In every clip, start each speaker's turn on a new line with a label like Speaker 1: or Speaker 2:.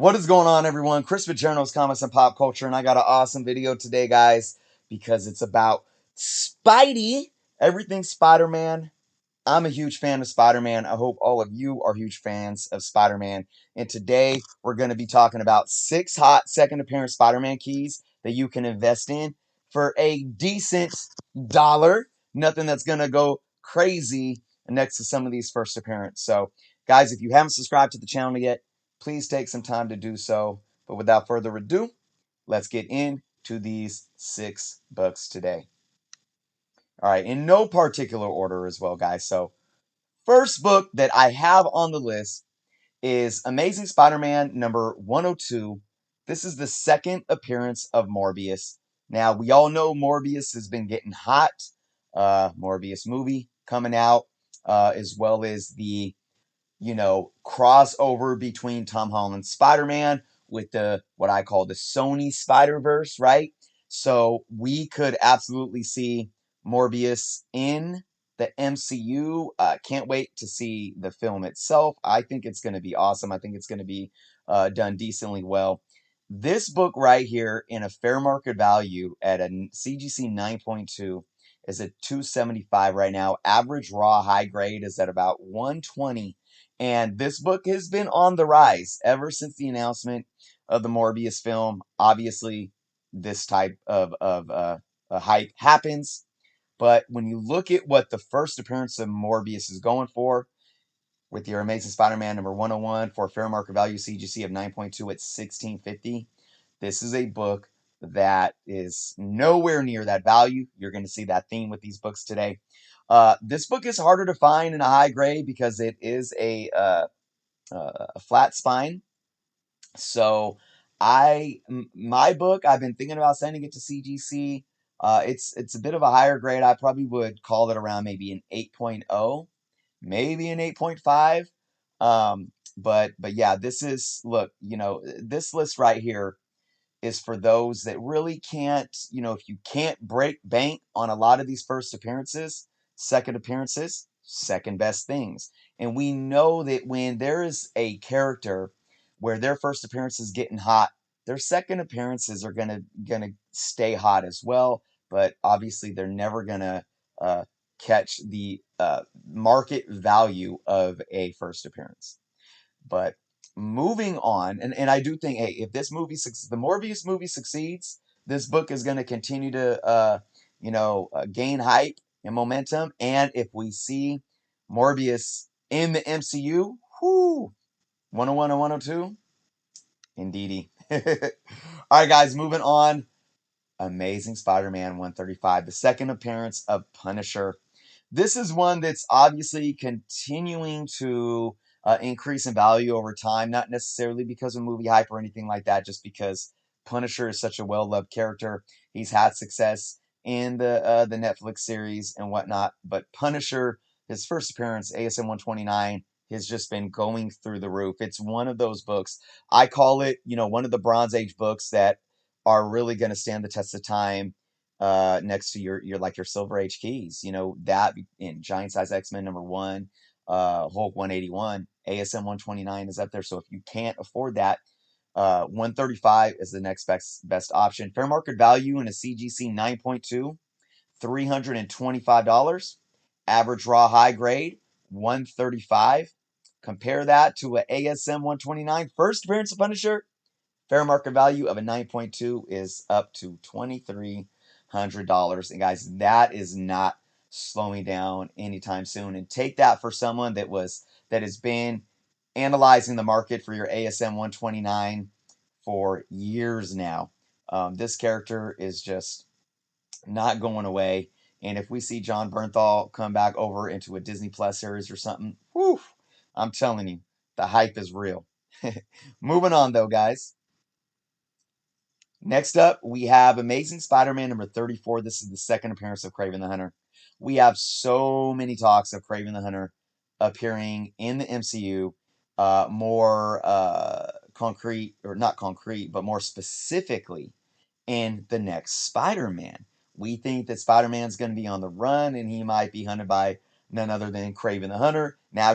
Speaker 1: What is going on, everyone? Chris with Journals, Comics, and Pop Culture, and I got an awesome video today, guys, because it's about Spidey, everything Spider-Man. I'm a huge fan of Spider-Man. I hope all of you are huge fans of Spider-Man. And today, we're going to be talking about 6 hot second appearance Spider-Man keys that you can invest in for a decent dollar. Nothing that's going to go crazy next to some of these first appearance. So, guys, if you haven't subscribed to the channel yet, please take some time to do so. But without further ado, let's get into these 6 books today. All right, in no particular order as well, guys. So, first book that I have on the list is Amazing Spider-Man number 102. This is the second appearance of Morbius. Now, we all know Morbius has been getting hot. Morbius movie coming out, as well as the crossover between Tom Holland's Spider-Man with the what I call the Sony Spider-Verse, right? So we could absolutely see Morbius in the MCU. Can't wait to see the film itself. I think it's going to be awesome. I think it's going to be done decently well. This book right here, in a fair market value at a CGC 9.2, is at 275 right now. Average raw high grade is at about 120. And this book has been on the rise ever since the announcement of the Morbius film. Obviously, this type of a hype happens. But when you look at what the first appearance of Morbius is going for, with your Amazing Spider-Man number 101 for a fair market value CGC of 9.2 at 1650, this is a book that is nowhere near that value. You're going to see that theme with these books today. This book is harder to find in a high grade because it is a flat spine. So my book, I've been thinking about sending it to CGC. It's a bit of a higher grade. I probably would call it around maybe an 8.0, maybe an 8.5. But yeah, this is, look, this list right here is for those that really can't, if you can't break bank on a lot of these first appearances, second best things. And we know that when there is a character where their first appearance is getting hot, their second appearances are gonna stay hot as well. But obviously, they're never gonna catch the market value of a first appearance. But moving on, and I do think, hey, if the Morbius movie succeeds, this book is going to continue to, gain hype and momentum. And if we see Morbius in the MCU, whoo, 101 and 102, indeedy. All right, guys, moving on. Amazing Spider-Man 135, the second appearance of Punisher. This is one that's obviously continuing to increase in value over time, not necessarily because of movie hype or anything like that, just because Punisher is such a well-loved character. He's had success in the Netflix series and whatnot, but Punisher, his first appearance, ASM 129, has just been going through the roof. It's one of those books. I call it, one of the Bronze Age books that are really going to stand the test of time next to your Silver Age keys. That in Giant Size X-Men number 1, Hulk 181, ASM 129 is up there. So if you can't afford that, 135 is the next best option. Fair market value in a CGC 9.2, $325. Average raw high grade, 135. Compare that to a ASM 129 first appearance of Punisher. Fair market value of a 9.2 is up to $2,300. And guys, that is not slowing down anytime soon. And take that for someone that has been analyzing the market for your ASM 129 for years now. This character is just not going away. And if we see John Bernthal come back over into a Disney Plus series or something, whew, I'm telling you, the hype is real. Moving on, though, guys. Next up, we have Amazing Spider-Man number 34. This is the second appearance of Kraven the Hunter. We have so many talks of Kraven the Hunter appearing in the MCU, more concrete, or not concrete, but more specifically in the next Spider-Man. We think that Spider-Man's going to be on the run, and he might be hunted by none other than Kraven the Hunter. Now,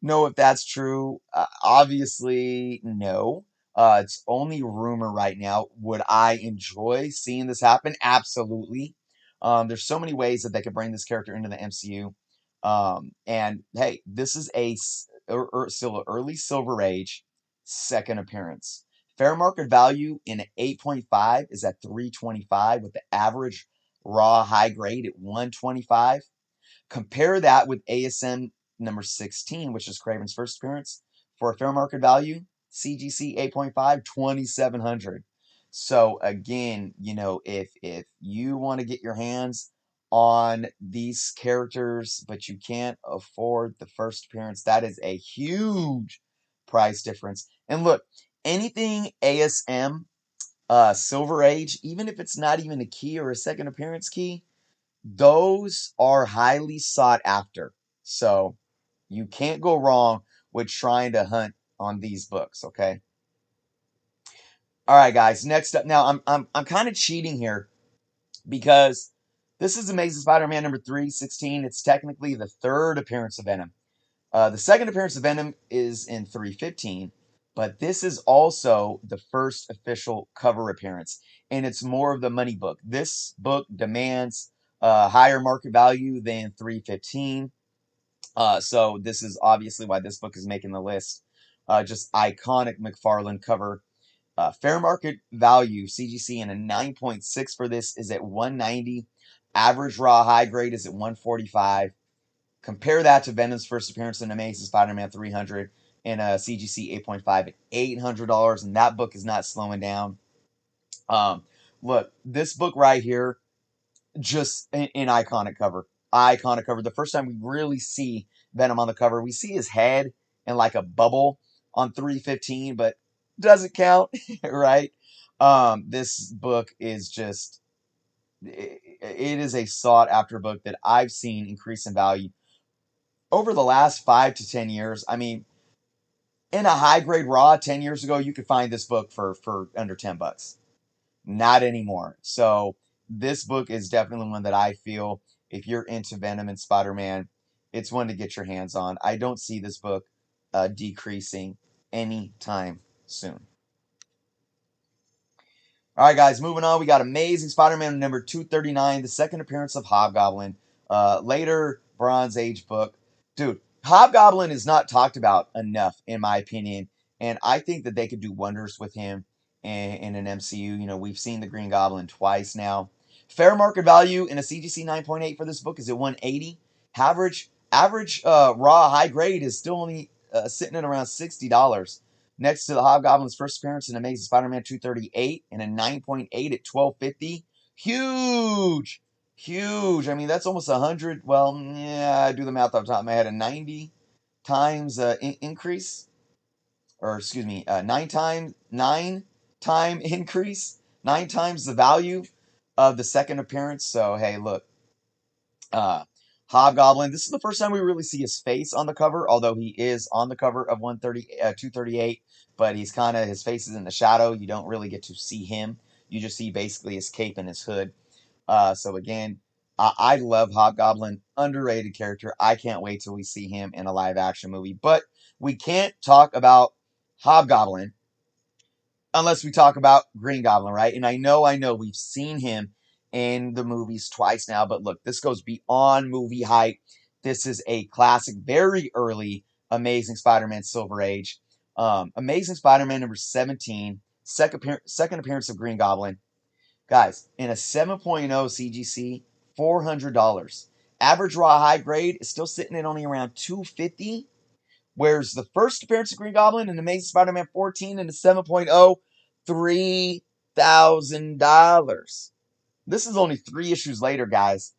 Speaker 1: know if that's true. Obviously, no. It's only rumor right now. Would I enjoy seeing this happen? Absolutely. There's so many ways that they could bring this character into the MCU. And hey, this is still an early Silver Age second appearance. Fair market value in 8.5 is at 325 with the average raw high grade at 125. Compare that with ASM number 16, which is Kraven's first appearance, for a fair market value, CGC 8.5, 2,700. So again, if you want to get your hands on these characters, but you can't afford the first appearance, that is a huge price difference. And look, anything ASM, Silver Age, even if it's not even a key or a second appearance key, those are highly sought after. So you can't go wrong with trying to hunt on these books, okay? All right, guys. Next up, now I'm kind of cheating here because this is Amazing Spider-Man number 316. It's technically the third appearance of Venom. The second appearance of Venom is in 315, but this is also the first official cover appearance, and it's more of the money book. This book demands a higher market value than 315. So this is obviously why this book is making the list. Just iconic McFarlane cover. Fair market value, CGC, and a 9.6 for this is at 190. Average raw high grade is at 145. Compare that to Venom's first appearance in Amazing Spider-Man 300 and a CGC 8.5 at $800, and that book is not slowing down. Um, Look, this book right here, just an iconic cover. Iconic cover. The first time we really see Venom on the cover, we see his head in like a bubble on 315, but doesn't count, right? This book is just, it is a sought after book that I've seen increase in value over the last 5 to 10 years. I mean, in a high grade raw 10 years ago, you could find this book for under $10. Not anymore. So this book is definitely one that I feel, if you're into Venom and Spider-Man, it's one to get your hands on. I don't see this book decreasing anytime soon. All right, guys, moving on. We got Amazing Spider-Man number 239, the second appearance of Hobgoblin. Later Bronze Age book. Dude, Hobgoblin is not talked about enough, in my opinion, and I think that they could do wonders with him in an MCU. We've seen the Green Goblin twice now. Fair market value in a CGC 9.8 for this book is at 180. Average raw high grade is still only sitting at around $60. Next to the Hobgoblin's first appearance in Amazing Spider-Man 238 and a 9.8 at 1250. Huge! Huge. I mean, that's almost 100. Well, yeah, I do the math off the top of my head. A 90 times increase, or excuse me, 9 time increase, 9 times the value of the second appearance. So, hey, look, uh, Hobgoblin. This is the first time we really see his face on the cover, although he is on the cover of 238, but he's kind of, his face is in the shadow. You don't really get to see him. You just see basically his cape and his hood. So again, I love Hobgoblin, underrated character. I can't wait till we see him in a live action movie. But we can't talk about Hobgoblin unless we talk about Green Goblin, right? And I know, we've seen him in the movies twice now, but look, this goes beyond movie hype. This is a classic, very early Amazing Spider-Man Silver Age. Amazing Spider-Man number 17, second appearance of Green Goblin. Guys, in a 7.0 CGC, $400. Average raw high grade is still sitting at only around 250. Whereas the first appearance of Green Goblin in Amazing Spider-Man 14 in a 7.0, $3,000. This is only 3 issues later, guys.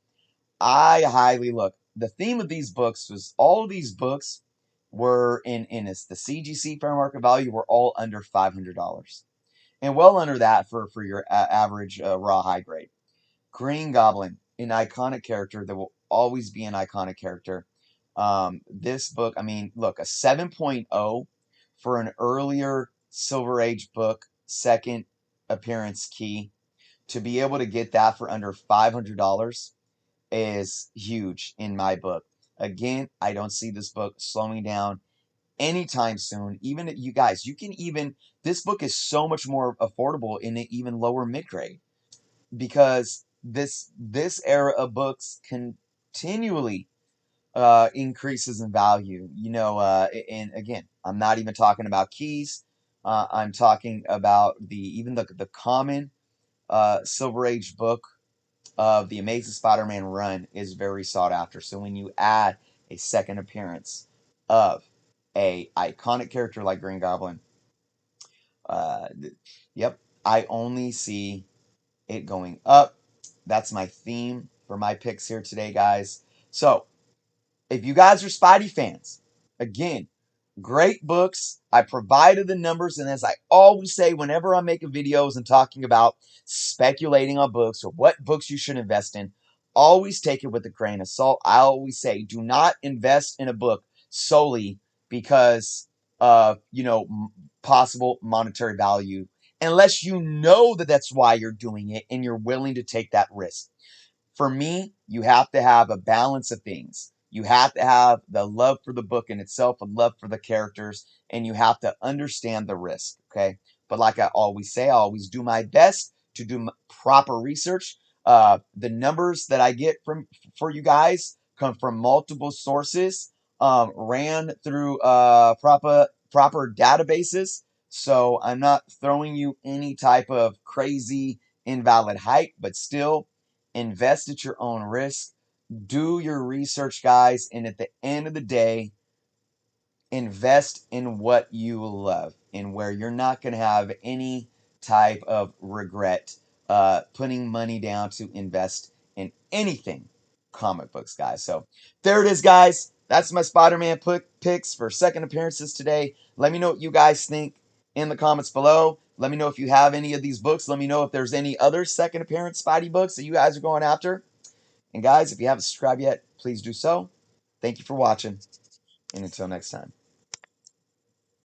Speaker 1: I highly look. The theme of these books was all of these books were in the CGC fair market value were all under $500 and well under that for your average raw high grade. Green Goblin, an iconic character that will always be an iconic character. This book, I mean, look, a 7.0 for an earlier Silver Age book, second appearance key. To be able to get that for under $500 is huge in my book. Again, I don't see this book slowing down anytime soon. Even you guys, you can even, this book is so much more affordable in an even lower mid grade, because this era of books continually increases in value. And again, I'm not even talking about keys. I'm talking about the common Silver Age book of the Amazing Spider-Man run is very sought after. So when you add a second appearance of a iconic character like Green Goblin, uh, yep, I only see it going up. That's my theme for my picks here today, guys. So if you guys are Spidey fans, again, great books. I provided the numbers, and as I always say whenever I'm making videos and talking about speculating on books or what books you should invest in, always take it with a grain of salt. I always say do not invest in a book solely because of, possible monetary value, unless you know that that's why you're doing it and you're willing to take that risk. For me, you have to have a balance of things. You have to have the love for the book in itself, a love for the characters, and you have to understand the risk. Okay. But like I always say, I always do my best to do proper research. The numbers that I get from for you guys come from multiple sources, ran through proper databases. So I'm not throwing you any type of crazy invalid hype, but still invest at your own risk. Do your research, guys. And at the end of the day, invest in what you love and where you're not going to have any type of regret putting money down to invest in anything comic books, guys. So there it is, guys. That's my Spider-Man picks for second appearances today. Let me know what you guys think in the comments below. Let me know if you have any of these books. Let me know if there's any other second appearance Spidey books that you guys are going after. And guys, if you haven't subscribed yet, please do so. Thank you for watching, and until next time.